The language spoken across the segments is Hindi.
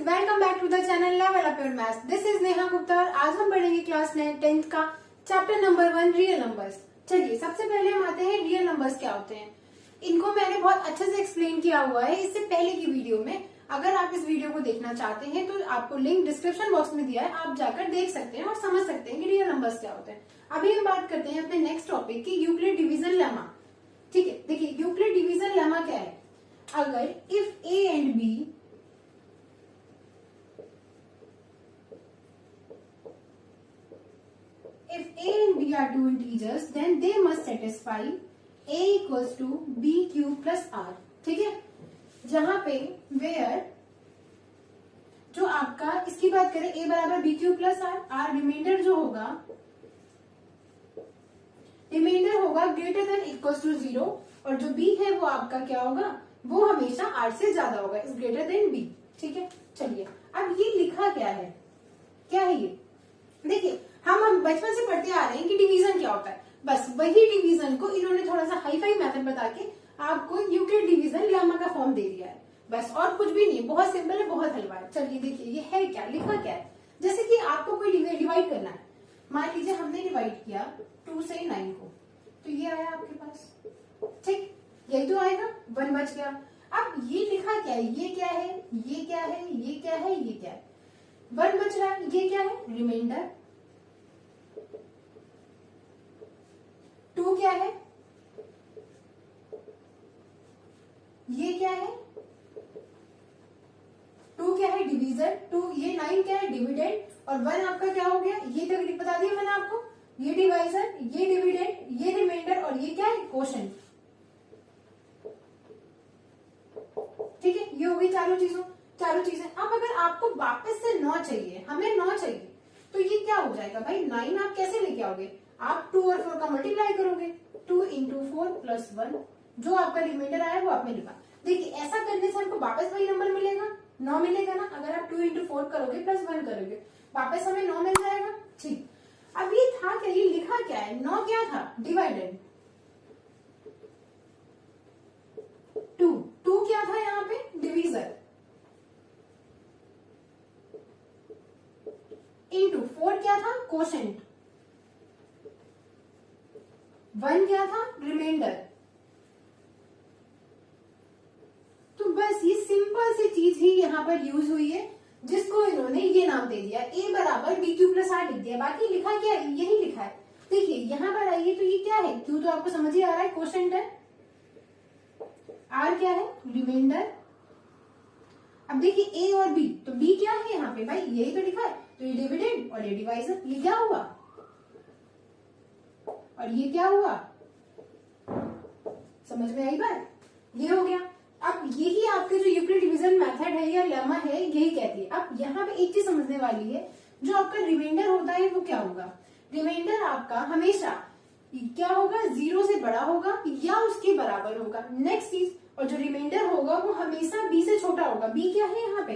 Welcome back to the channel level up your maths. This is Neha Gupta और आज हम पढ़ेंगे क्लास 10th का चैप्टर नंबर 1 रियल नंबर्स। चलिए सबसे पहले हम आते हैं रियल नंबर्स क्या होते हैं। इनको मैंने बहुत अच्छे से एक्सप्लेन किया हुआ है इससे पहले की वीडियो में। अगर आप इस वीडियो को देखना चाहते हैं तो आपको लिंक डिस्क्रिप्शन बॉक्स में दिया है, आप जाकर देख सकते हैं और समझ सकते हैं कि रियल नंबर्स क्या होते हैं। अभी हम बात करते हैं अपने नेक्स्ट टॉपिक की यूक्लिड डिवीजन लेमा। ठीक है, देखिए यूक्लिड डिवीजन लेमा क्या है। अगर if A and B if a and b are two integers then they must satisfy a equals to b cube plus r। ठीक है, जहां पे where जो आपका इसकी बात करें a बराबर b cube plus r remainder जो होगा ग्रेटर देन इक्वल्स टू 0 और जो b है वो आपका क्या होगा, वो हमेशा r से ज्यादा होगा, इज ग्रेटर देन b। ठीक है, चलिए अब ये लिखा क्या है, क्या है ये देखिए। हम बचपन से पढ़ते आ रहे हैं कि डिवीजन क्या होता है, बस वही डिवीजन को इन्होंने थोड़ा सा हाई फाई मेथड बता के आपको यूक्लिड डिवीजन लेमा का फॉर्म दे दिया है, बस और कुछ भी नहीं। बहुत सिंपल है, बहुत हलवा है। चलिए देखिए ये है क्या, लिखा क्या है। जैसे कि आपको कोई डिवाइड करना है, मान लीजिए हमने डिवाइड किया 2 से 9 को, तो ये आया आपके पास। ठीक, यही तो आएगा, 1 बच गया। अब ये लिखा क्या है, ये क्या है, ये क्या है, ये क्या है, ये क्या है, 1 बच रहा है, ये क्या है रिमाइंडर। 2 क्या है, ये क्या है, 2 क्या है डिवीजर, 2 ये 9 क्या है डिविडेंड और 1 आपका क्या हो गया, ये तक बता दिया मैंने आपको, ये डिवाइजर, ये डिविडेंड, ये रिमाइंडर और ये क्या है क्वोशंट। ठीक है, ये हो गई चारों चीजें। अब अगर आपको वापस से 9 चाहिए, हमें 9 चाहिए, तो ये क्या हो जाएगा भाई, 9 आप कैसे लेके आओगे, आप 2 और 4 का मल्टीप्लाई करोगे, 2 इंटू 4 प्लस 1, जो आपका रिमाइंडर आया वो आपने लिखा। देखिए ऐसा करने से हमको वापस वही नंबर मिलेगा, 9 मिलेगा ना। अगर आप 2 इंटू 4 करोगे प्लस 1 करोगे, वापस हमें 9 मिल जाएगा। ठीक, अब ये था क्या, ये लिखा क्या है, 9 क्या था डिवाइडेड 2 क्या था यहाँ पे डिवीजर, इंटू 4 क्या था क्वोशंट, 1 क्या था रिमाइंडर। तो बस ये सिंपल सी चीज ही यहाँ पर यूज हुई है, जिसको इन्होंने ये नाम दे दिया, a बराबर b क्यूब प्लस r लिख दिया। बाकी लिखा क्या है, यही लिखा है। देखिए यहाँ पर आइए, तो ये क्या है, क्यू तो आपको समझ ही आ रहा है क्वोशंट है, r क्या है रिमाइंडर। अब देखिए a और b, तो b क्या है यहाँ पे भाई, यही तो लिखा है, तो ये डिविडेंड और ये डिवाइजर। ये क्या हुआ और ये क्या हुआ, समझ में आई बात, ये हो गया। अब यही आपके जो यूक्लिड डिवीजन मेथड है या लेमा है, यही कहती है। अब यहाँ पे एक चीज समझने वाली है, जो आपका रिमाइंडर होता है वो क्या होगा, रिमाइंडर आपका हमेशा क्या होगा, 0 से बड़ा होगा या उसके बराबर होगा। नेक्स्ट चीज, और जो रिमाइंडर होगा वो हमेशा b से छोटा होगा। b क्या है यहाँ पे,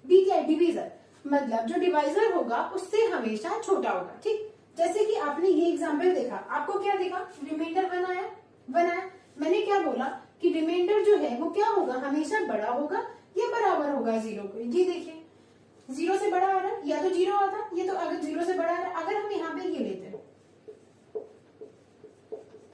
b क्या है डिवीजर, मतलब जो डिवाइजर होगा उससे हमेशा छोटा होगा। ठीक, जैसे कि आपने ये एग्जाम्पल देखा, आपको क्या देखा, रिमाइंडर 1 आया। मैंने क्या बोला कि रिमाइंडर जो है वो क्या होगा, हमेशा बड़ा होगा या बराबर होगा 0 को। ये देखिए 0 से बड़ा आ रहा है, या तो 0 आता, ये तो अगर 0 से बड़ा आ रहा है। अगर हम यहाँ पे ये लेते हैं,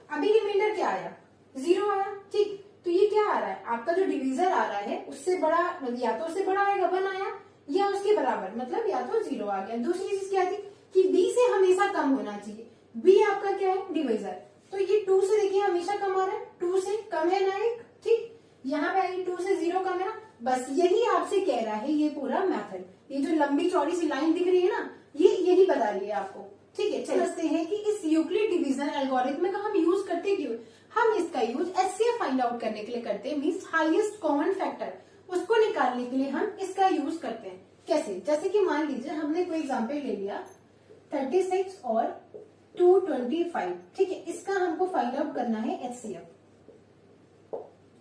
अभी रिमाइंडर क्या आया, 0 आया। ठीक, तो ये क्या आ रहा है, आपका जो डिवीजर आ रहा है उससे बड़ा, या तो उससे बड़ा आएगा 1 आया, या उसके बराबर, मतलब या तो 0 आ गया। दूसरी चीज क्या थी कि b से हमेशा कम होना चाहिए। b आपका क्या है डिवीजर, तो ये 2 से देखिए हमेशा कम आ रहा है, 2 से कम है ना एक। ठीक, यहाँ पे आएगी 2 से 0 कम है ना। बस यही आपसे कह रहा है ये पूरा मेथड, ये जो लंबी चौड़ी सी लाइन दिख रही है ना, ये यही बता रही है आपको। ठीक है, समझते हैं कि इस यूक्लिड डिवीजन एल्गोरिथम का हम यूज करते क्यों। हम इसका यूज एचसीएफ फाइंड आउट करने के लिए करते हैं, मींस हाईएस्ट कॉमन फैक्टर, उसको निकालने के लिए हम इसका यूज करते हैं। कैसे, जैसे कि मान लीजिए हमने कोई एग्जाम्पल ले लिया 36 और 225। ठीक है, इसका हमको फाइंड आउट करना है एचसीएफ।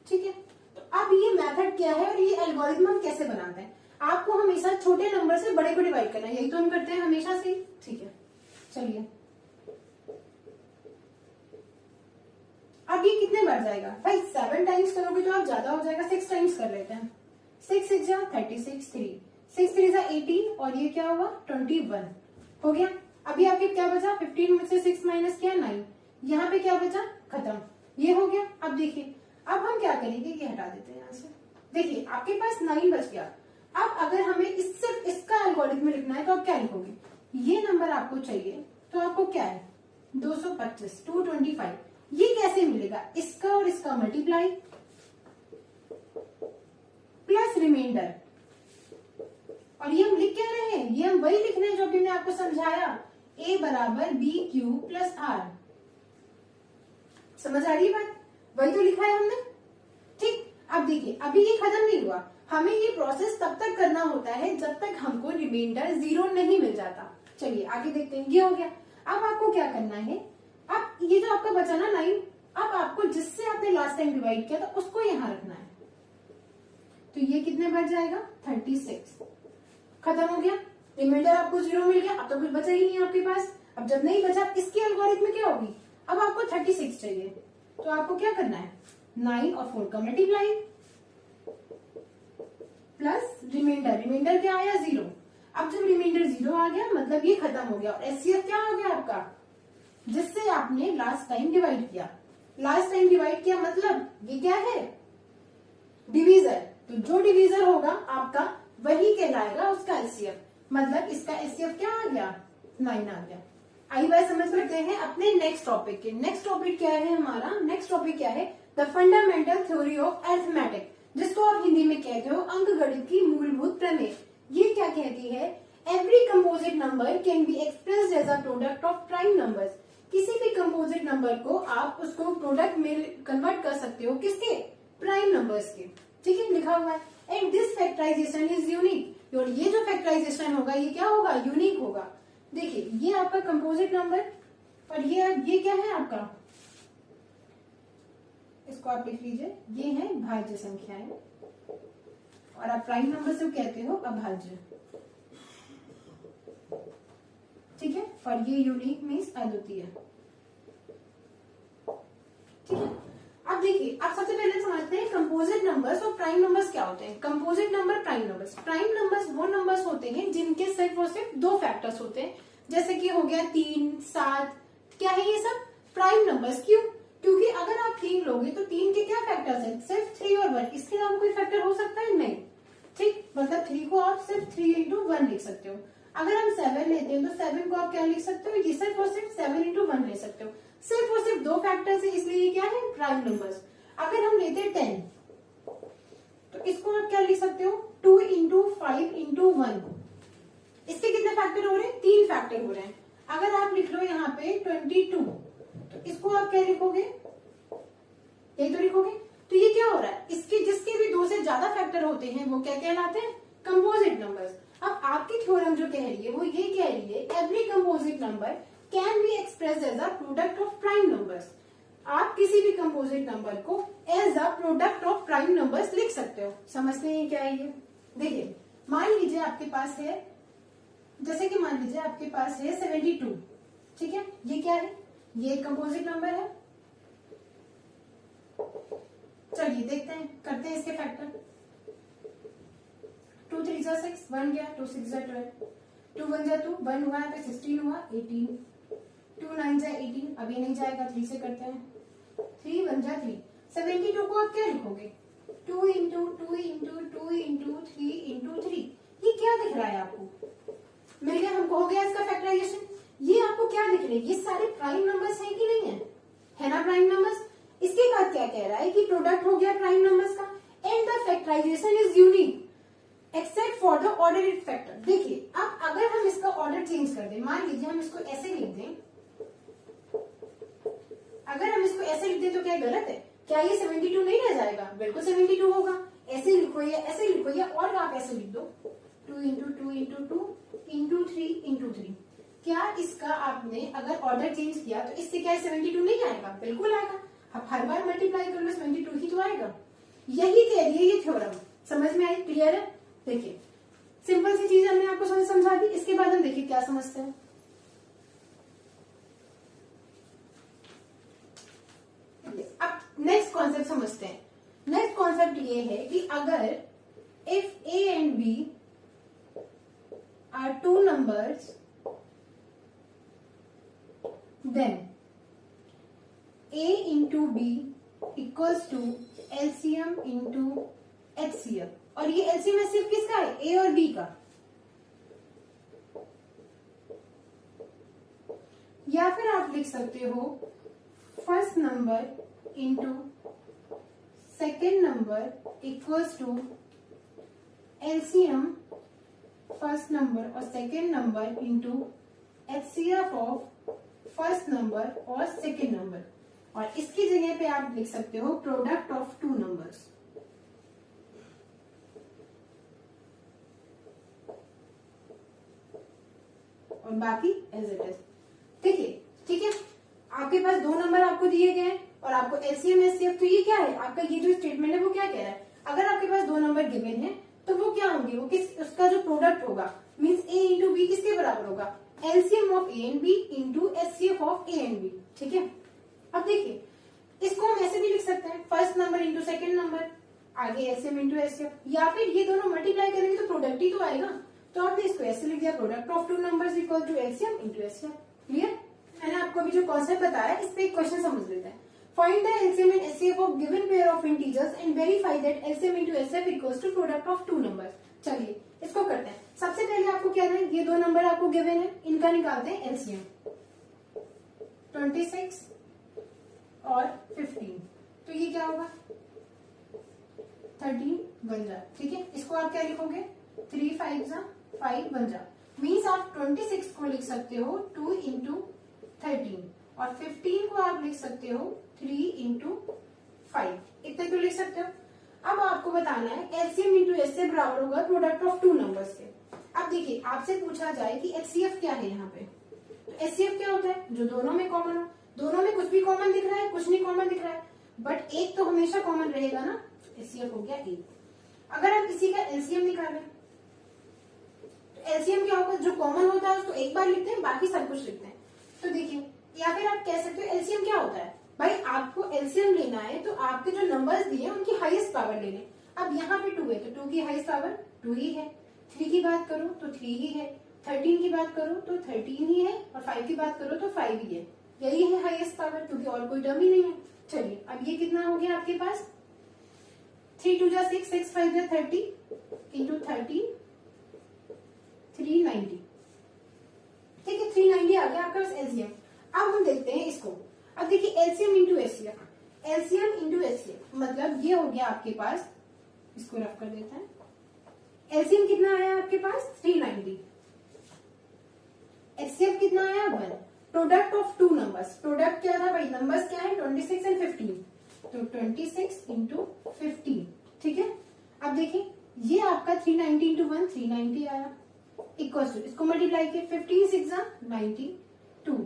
ठीक है, तो अब ये मेथड क्या है और ये एल्गोरिथम हम कैसे बनाते हैं। आपको हमेशा छोटे नंबर से बड़े को डिवाइड करना है, यही तो हम करते हैं हमेशा से। ठीक है, चलिए अब ये कितने बढ़ जाएगा भाई, 7 टाइम्स करोगे तो आप ज्यादा हो जाएगा, 6 टाइम्स कर लेते हैं। 6 6 जा 36, 3 6 3 जा 18 और ये क्या हुआ 21 हो गया। अभी आपके क्या बचा 15 में से 6 माइनस किया 9, यहाँ पे क्या बचा खत्म, ये हो गया। अब देखिए अब हम क्या करेंगे, ये हटा देते हैं यहाँ से। देखिए आपके पास 9 बच गया। अब अगर हमें इसका एल्गोरिथम लिखना है तो आप क्या लिखोगे, ये नंबर आपको चाहिए तो आपको क्या है 225 225, ये कैसे मिलेगा, इसका और इसका मल्टीप्लाई प्लस रिमाइंडर, और ये हम लिख क्या रहे हैं, ये हम वही लिख रहे हैं जो अभी मैंने आपको समझाया, a बराबर बी क्यू प्लस आर। समझ आ रही है बात, वही तो लिखा है हमने। ठीक, अब देखिए अभी ये खत्म नहीं हुआ, हमें ये प्रोसेस तब तक करना होता है जब तक हमको रिमाइंडर 0 नहीं मिल जाता। चलिए आगे देखते हैं, ये हो गया। अब आपको क्या करना है, अब ये जो आपका बचा ना 9, अब आपको जिससे आपने लास्ट टाइम डिवाइड किया था उसको यहाँ रखना है, तो ये कितने बच जाएगा 36, खत्म हो गया। रिमाइंडर आपको 0 मिल गया, अब तो कुछ बचा ही नहीं आपके पास। अब जब नहीं बचा, इसकी एल्गोरिथम में क्या होगी, अब आपको 36 चाहिए, तो आपको क्या करना है 9 और 4 का मल्टीप्लाई प्लस रिमाइंडर, रिमाइंडर क्या आया 0। अब जब रिमाइंडर 0 आ गया मतलब ये खत्म हो गया, और एचसीएफ क्या हो गया आपका, जिससे आपने लास्ट टाइम डिवाइड किया। लास्ट टाइम डिवाइड किया मतलब ये क्या है डिवीजर, तो जो डिवीजर होगा आपका वही कहलाएगा उसका एचसीएफ, मतलब इसका एचसीएफ क्या आ गया 9 आ गया। आई बात समझ सकते हैं अपने नेक्स्ट टॉपिक के। नेक्स्ट टॉपिक क्या है हमारा, नेक्स्ट टॉपिक क्या है the fundamental theory of arithmetic, जिसको आप हिंदी में कहते हो अंकगणित की मूलभूत प्रमेय। ये क्या कहती है, every composite number can be expressed as a product of prime numbers. किसी भी कंपोजिट नंबर को आप उसको प्रोडक्ट में कन्वर्ट कर सकते हो, किसके, प्राइम नंबर्स के। ठीक है, लिखा हुआ है and this factorisation is unique, और ये जो फैक्टराइजेशन होगा ये क्या होगा, यूनिक होगा। देखिए ये आपका कंपोजिट नंबर, और ये क्या है आपका, इसको आप लिख लीजिए, ये है भाज्य संख्याएं, और आप प्राइम नंबर से कहते हो अभाज्य। ठीक है, और ये यूनिक मीन्स अद्वितीय। ठीक है, अब देखिए आप सबसे पहले समझते हैं कंपोजिट नंबर्स और प्राइम नंबर्स क्या होते हैं। Composite number, prime numbers. Prime numbers वो नंबर्स होते हैं जिनके सिर्फ और सिर्फ 2 फैक्टर्स होते हैं, जैसे कि हो गया 3 7, क्या है ये सब प्राइम नंबर्स। क्यों, क्योंकि अगर आप 3 लोगे तो 3 के क्या फैक्टर्स हैं, सिर्फ 3 और 1, इसके अलावा कोई फैक्टर हो सकता है नहीं। ठीक, मतलब 3 को आप सिर्फ 3 into 1 लिख सकते हो। अगर हम 7 लेते हैं तो 7 को आप क्या लिख सकते हो, ये सिर्फ और सिर्फ 7 into 1 ले सकते हो। सिर्फ और सिर्फ 2 फैक्टर्स है, इसलिए ये क्या है प्राइम नंबर्स। अगर हम लेते हैं 10 तो इसको आप क्या लिख सकते हो 2 into 5 into 1, इसके कितने फैक्टर हो रहे हैं, 3 फैक्टर हो रहे हैं। अगर आप लिख लो यहाँ पे 22 तो इसको आप क्या लिखोगे, यही तो लिखोगे। तो ये क्या हो रहा है, इसके जिसके भी 2 से ज्यादा फैक्टर होते हैं वो क्या कहलाते हैं, कंपोजिट नंबर्स। अब आपकी थ्योरम जो कह रही है वो ये कह रही है every composite number can be expressed as a product of prime numbers. आप किसी भी कंपोजिट नंबर को as a product of prime numbers लिख सकते हो। समझते हैं क्या है ये, देखिए मान लीजिए आपके पास है, जैसे कि मान लीजिए आपके पास है 72। ठीक है, ये क्या है, ये कंपोजिट नंबर है। चलिए देखते हैं, करते हैं इसके फैक्टर। 2 3 जा 6, 1 गया, 2 6 जा 12, 2 1 जा 2, 1 हुआ है, 16 हुआ 18, 2 9 जा 18, अब ये नहीं जाएगा, 3 से करते हैं, 3 1 जा 3। 72 को आप क्या लिखोगे 2 into 2 into 2 into 3 into 3। ये क्या दिख रहा है आपको, मिल गया हमको, हो गया इसका फैक्टराइजेशन। ये आपको क्या दिख रहे हैं, ये सारे प्राइम नंबर्स हैं कि नहीं है ना प्राइम नंबर्स। इसके बाद क्या कह रहा है कि प्रोडक्ट हो गया प्राइम नंबर्स का, and the factorisation is unique except for the ordered factor. देखिए अब अगर हम इसका ऑर्डर चेंज कर दें, मान लीजिए हम इसको ऐसे लिख दें, अगर हम इसको ऐसे लिख दें तो क्या गलत है, क्या ये 72 नहीं रह जाएगा, बिल्कुल 72 होगा। ऐसे लिखो या ऐसे लिखो या और आप ऐसे लिख दो 2 into 2 into 2 into 3 into 3। क्या इसका आपने अगर ऑर्डर चेंज किया तो इससे क्या 72 नहीं आएगा, बिल्कुल आएगा। अब हर बार मल्टीप्लाई कर लो 72 ही तो आएगा। यही कह रही है ये थ्योरम। समझ में आई, क्लियर है। देखिए सिंपल सी चीज हमने आपको समझा दी, इसके बाद हम देखिए क्या समझते हैं। अब नेक्स्ट कॉन्सेप्ट समझते हैं। नेक्स्ट कॉन्सेप्ट ये है कि अगर if A and B numbers, then A into B equals to LCM into HCF. और ये LCM HCF किसका है? A और B का। या फिर आप लिख सकते हो first number into second number equals to LCM first number और second number into HCF of first number और सेकेंड नंबर। और इसकी जगह पे आप लिख सकते हो प्रोडक्ट ऑफ टू नंबर्स। और बाकी एज इट इज। देखिए, ठीक है, आपके पास दो नंबर आपको दिए गए हैं और आपको LCM HCF, तो ये क्या है आपका, ये जो स्टेटमेंट है वो क्या कह रहा है, अगर आपके पास दो नंबर गिवन है तो वो क्या होंगे, वो किस, उसका जो प्रोडक्ट होगा मींस A इंटू बी किसके बराबर होगा, LCM of A and B into HCF of A and B। ठीक है, अब देखिए इसको हम ऐसे भी लिख सकते हैं first number into second number, आगे LCM इंटू HCF, या फिर ये दोनों मल्टीप्लाई करेंगे तो प्रोडक्ट ही तो आएगा। तो आपने इसको ऐसे लिख दिया product of two numbers equal to LCM into HCF। Clear? मैंने आपको अभी जो कॉन्सेप्ट बताया इस पे एक क्वेश्चन समझ लेते हैं। Find the LCM and HCF of given pair of integers and verify that LCM into HCF equals to product of two numbers. चलिए इसको करते हैं। सबसे पहले आपको क्या है, ये दो नंबर आपको गिवन है, इनका निकालते हैं LCM 26 और 15। तो ये क्या होगा 13 बन जा। ठीक है, इसको आप क्या लिखोगे 3 5 जा 5 बन जा। मीन्स आप 26 को लिख सकते हो 2 इंटू 13 और 15 को आप लिख सकते हो 3 इंटू 5। इतने तो लिख सकते हो। अब आपको बताना है LCM इंटू HCF बराबर होगा प्रोडक्ट ऑफ टू नंबर्स के। अब देखिए आपसे पूछा जाए कि HCF क्या है यहाँ पे, तो HCF क्या होता है, जो दोनों में कॉमन हो। दोनों में कुछ भी कॉमन दिख रहा है, कुछ नहीं कॉमन दिख रहा है, बट एक तो हमेशा कॉमन रहेगा ना, HCF हो गया एक। अगर हम किसी का LCM निकालें तो LCM क्या होगा, जो कॉमन होता है उसको एक बार लिखते हैं, बाकी सब कुछ लिखते हैं। तो देखिए, या फिर आप कह सकते हो LCM क्या होता है, भाई आपको LCM लेना है तो आपके जो नंबर्स दिए हैं उनकी हाईएस्ट पावर ले लें। अब यहाँ पे 2 है तो 2 की हाईएस्ट पावर 2 ही है, 3 की बात करो तो 3 ही है, 13 की बात करो तो 13 ही है, और 5 की बात करो तो 5 ही है। यही है हाईएस्ट पावर, क्योंकि और कोई टर्म ही नहीं है। चलिए अब ये कितना हो गया आपके पास, 3 2 जा 6 6 5 जा 30 इंटू 30 390। ठीक है, 390 आ गया आपका LCM। अब हम देखते हैं इसको। अब देखिए LCM into HCF, LCM into HCF मतलब ये हो गया आपके पास, इसको रफ कर देते हैं। LCM कितना आया आपके पास 390, HCF कितना आया 1। Product of two numbers, product क्या था भाई, नंबर्स क्या है 26 एंड 15, तो 26 इंटू 15। ठीक है, अब देखिए ये आपका 390 इंटू 1 390 आया, इक्वल टू इसको मल्टीप्लाई किया 15 6 जा 92,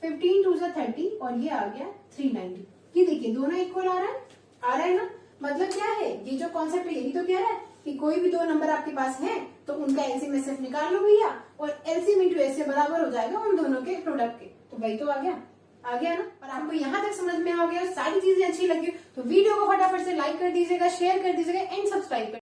15 2 जा 30 और ये आ गया 390। ये देखिए दोनों इक्वल आ रहा है ना। मतलब क्या है, ये जो कॉन्सेप्ट है यही तो कह रहा है कि कोई भी दो नंबर आपके पास है तो उनका LCM HCF निकाल लो भैया, और LCM इंटू HCF बराबर हो जाएगा उन दोनों के प्रोडक्ट के। तो वही तो आ गया ना। और आपको यहाँ तक समझ में आ गया, सारी चीजें अच्छी लगी तो वीडियो को फटाफट से लाइक कर दीजिएगा, शेयर कर दीजिएगा एंड सब्सक्राइब कर